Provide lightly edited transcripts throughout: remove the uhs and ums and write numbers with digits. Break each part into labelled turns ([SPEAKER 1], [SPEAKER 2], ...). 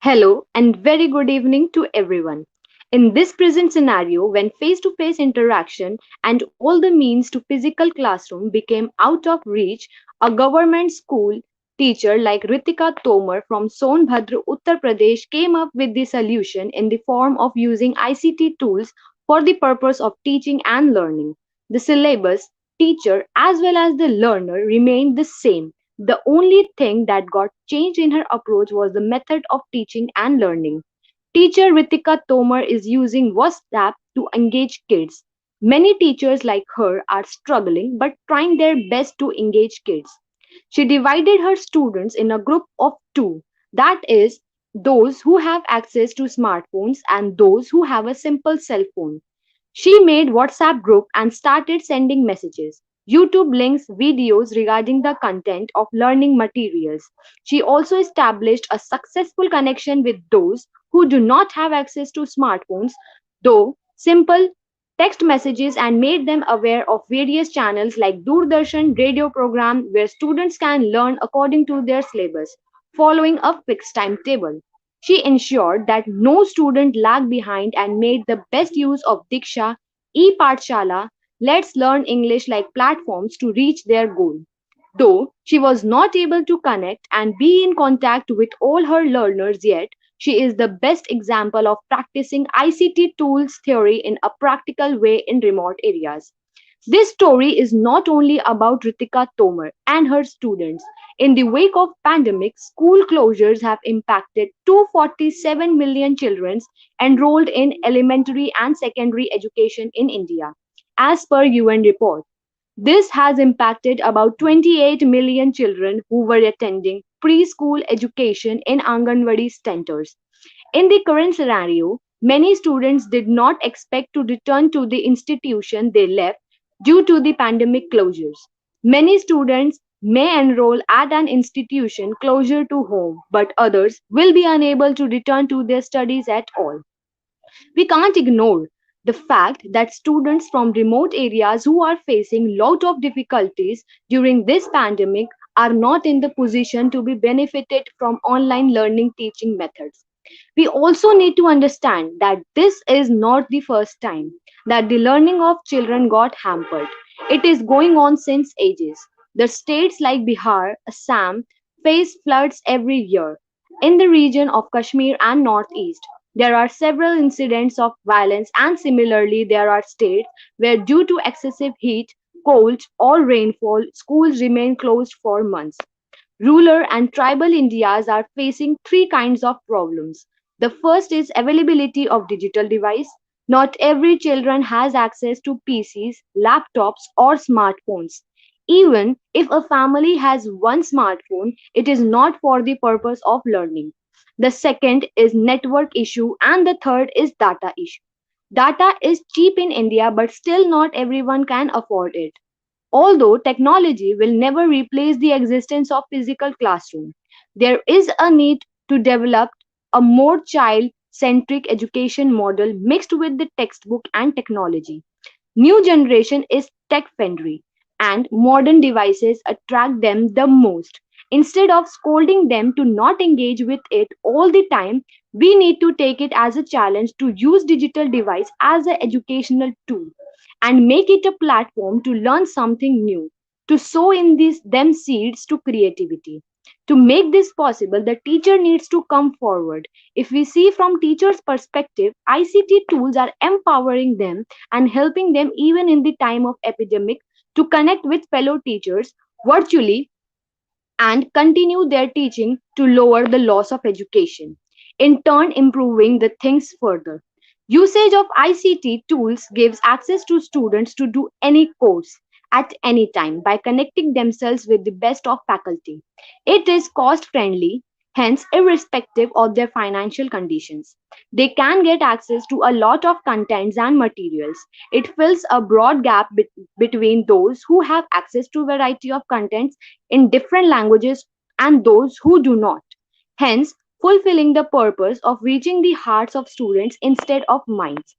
[SPEAKER 1] Hello and very good evening to everyone. In this present scenario, when face to face interaction and all the means to physical classroom became out of reach, a government school teacher like Ritika Tomar from Sonbhadra, Uttar Pradesh came up with the solution in the form of using ICT tools for the purpose of teaching and learning. The syllabus, teacher, as well as the learner remained the same. The only thing that got changed in her approach was the method of teaching and learning. Teacher Ritika Tomar is using WhatsApp to engage kids. Many teachers like her are struggling but trying their best to engage kids. She divided her students in a group of two, that is, those who have access to smartphones and those who have a simple cell phone. She made WhatsApp group and started sending messages, YouTube links, videos regarding the content of learning materials. She also established a successful connection with those who do not have access to smartphones, though simple text messages, and made them aware of various channels like Doordarshan radio program where students can learn according to their syllabus, following a fixed timetable. She ensured that no student lagged behind and made the best use of Diksha, e-Pathshala, Let's Learn English like platforms to reach their goal. Though she was not able to connect and be in contact with all her learners yet, she is the best example of practicing ICT tools theory in a practical way in remote areas. This story is not only about Ritika Tomar and her students. In the wake of pandemic, school closures have impacted 247 million children enrolled in elementary and secondary education in India, as per UN report. This has impacted about 28 million children who were attending preschool education in Anganwadi centers. In the current scenario, many students did not expect to return to the institution they left due to the pandemic closures. Many students may enroll at an institution closer to home, but others will be unable to return to their studies at all. We can't ignore the fact that students from remote areas who are facing lot of difficulties during this pandemic are not in the position to be benefited from online learning teaching methods. We also need to understand that this is not the first time that the learning of children got hampered. It is going on since ages. The states like Bihar, Assam face floods every year. In the region of Kashmir and Northeast, there are several incidents of violence, and similarly, there are states where, due to excessive heat, cold, or rainfall, schools remain closed for months. Rural and tribal Indias are facing three kinds of problems. The first is availability of digital device. Not every children has access to PCs, laptops or smartphones. Even if a family has one smartphone, it is not for the purpose of learning. The second is network issue and the third is data issue. Data is cheap in India but still not everyone can afford it. Although technology will never replace the existence of physical classroom, there is a need to develop a more child-centric education model mixed with the textbook and technology. New generation is tech-friendly and modern devices attract them the most. Instead of scolding them to not engage with it all the time, we need to take it as a challenge to use digital device as an educational tool and make it a platform to learn something new, to sow in them seeds to creativity. To make this possible, the teacher needs to come forward. If we see from teacher's perspective, ICT tools are empowering them and helping them even in the time of epidemic to connect with fellow teachers virtually and continue their teaching to lower the loss of education, in turn improving the things further. Usage of ICT tools gives access to students to do any course at any time by connecting themselves with the best of faculty. It is cost friendly, hence irrespective of their financial conditions. They can get access to a lot of contents and materials. It fills a broad gap between those who have access to variety of contents in different languages and those who do not, hence fulfilling the purpose of reaching the hearts of students instead of minds.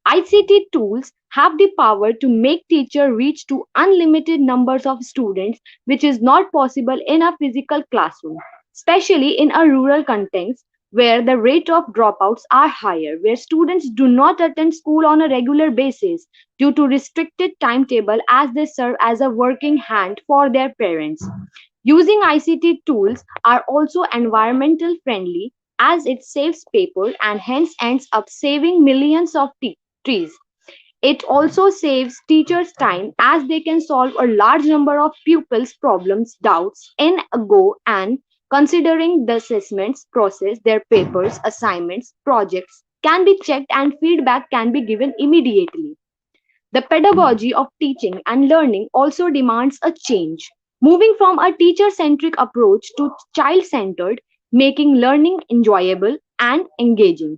[SPEAKER 1] ICT tools have the power to make teacher reach to unlimited numbers of students, which is not possible in a physical classroom, especially in a rural context. where the rate of dropouts are higher, where students do not attend school on a regular basis due to restricted timetable as they serve as a working hand for their parents. Using ICT tools are also environmental friendly as it saves paper and hence ends up saving millions of trees. It also saves teachers time as they can solve a large number of pupils' problems, doubts in a go and considering the assessments process, their papers, assignments, projects can be checked and feedback can be given immediately. The pedagogy of teaching and learning also demands a change, moving from a teacher centric approach to child centered, making learning enjoyable and engaging.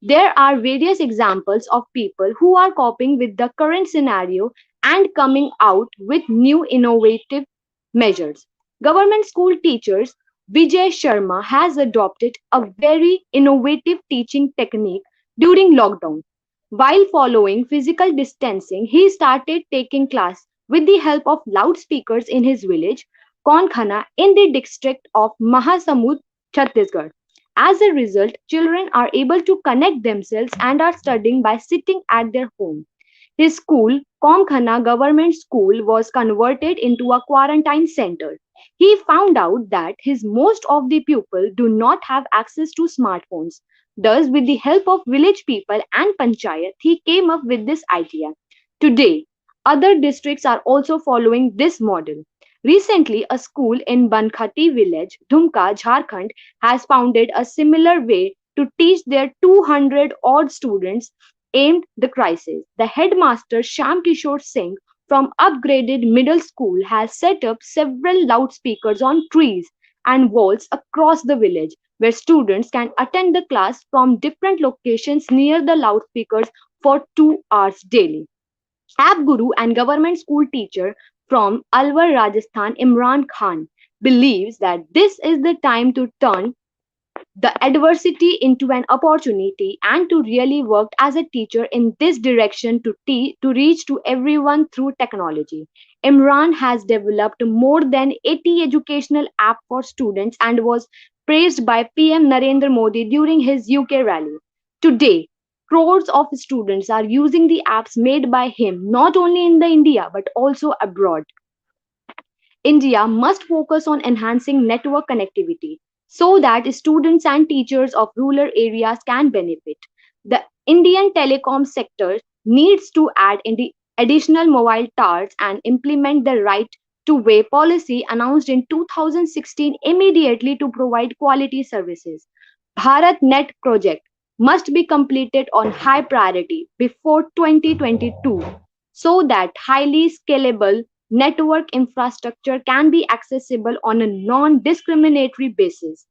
[SPEAKER 1] There are various examples of people who are coping with the current scenario and coming out with new innovative measures. Government school teachers Vijay Sharma has adopted a very innovative teaching technique during lockdown. While following physical distancing, he started taking class with the help of loudspeakers in his village, Konkhana, in the district of Mahasamud, Chhattisgarh. As a result, children are able to connect themselves and are studying by sitting at their home. His school, Komkhana Government School, was converted into a quarantine center. He found out that his most of the pupils do not have access to smartphones. Thus, with the help of village people and panchayat, he came up with this idea. Today, other districts are also following this model. Recently, a school in Bankhati village, Dhumka, Jharkhand, has founded a similar way to teach their 200 odd students aimed the crisis. The headmaster Sham Kishore Singh from upgraded middle school has set up several loudspeakers on trees and walls across the village where students can attend the class from different locations near the loudspeakers for 2 hours daily. App Guru and government school teacher from Alwar, Rajasthan, Imran Khan, believes that this is the time to turn the adversity into an opportunity and to really work as a teacher in this direction to reach to everyone through technology. Imran has developed more than 80 educational apps for students and was praised by PM Narendra Modi during his UK rally. Today, crores of students are using the apps made by him not only in the India but also abroad. India must focus on enhancing network connectivity so that students and teachers of rural areas can benefit. The Indian telecom sector needs to add in the additional mobile towers and implement the right to way policy announced in 2016 immediately to provide quality services. Bharat Net project must be completed on high priority before 2022 so that highly scalable network infrastructure can be accessible on a non discriminatory basis.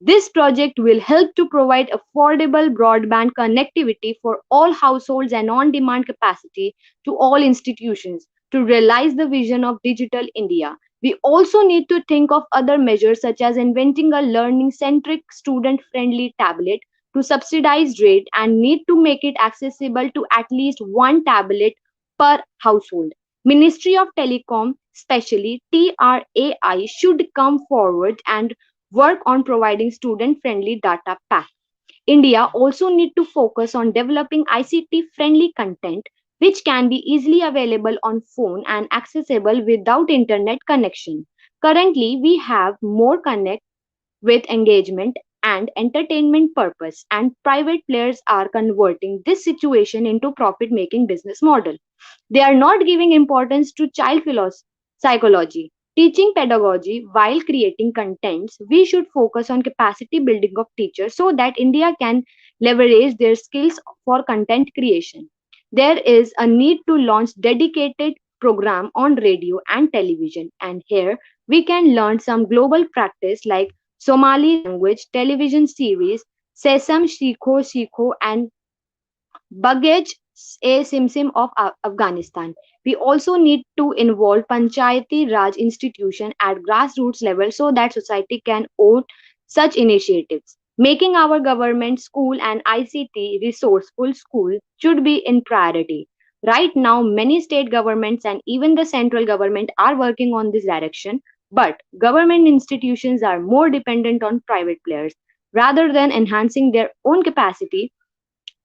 [SPEAKER 1] This project will help to provide affordable broadband connectivity for all households and on demand capacity to all institutions to realize the vision of digital India. We also need to think of other measures such as inventing a learning centric student friendly tablet to subsidized rate and need to make it accessible to at least one tablet per household. Ministry of Telecom, especially TRAI, should come forward and work on providing student-friendly data pack. India also need to focus on developing ICT-friendly content which can be easily available on phone and accessible without internet connection. Currently, we have more connect with engagement and entertainment purpose and private players are converting this situation into profit making business model. They are not giving importance to child psychology. Teaching pedagogy while creating contents, we should focus on capacity building of teachers so that India can leverage their skills for content creation. There is a need to launch dedicated program on radio and television and here we can learn some global practice like Somali language television series Sesam Shikho Shikho and Baggage a Simsim of Afghanistan. We also need to involve Panchayati Raj institution at grassroots level so that society can own such initiatives. Making our government, school and ICT resourceful school should be in priority. Right now, many state governments and even the central government are working on this direction, but government institutions are more dependent on private players. rather than enhancing their own capacity,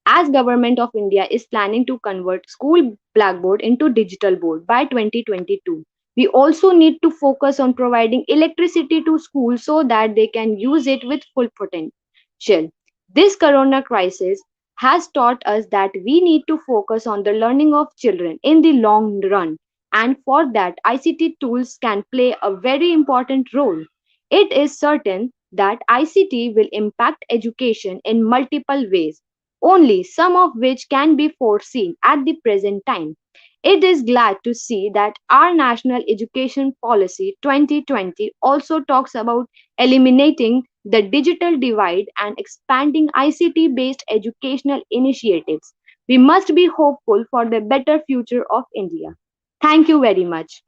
[SPEAKER 1] as government of India is planning to convert school blackboard into digital board by 2022. We also need to focus on providing electricity to schools so that they can use it with full potential. This corona crisis has taught us that we need to focus on the learning of children in the long run, and for that ICT tools can play a very important role. It is certain that ICT will impact education in multiple ways, only some of which can be foreseen at the present time. It is glad to see that our National Education Policy 2020 also talks about eliminating the digital divide and expanding ICT based educational initiatives. We must be hopeful for the better future of India. Thank you very much.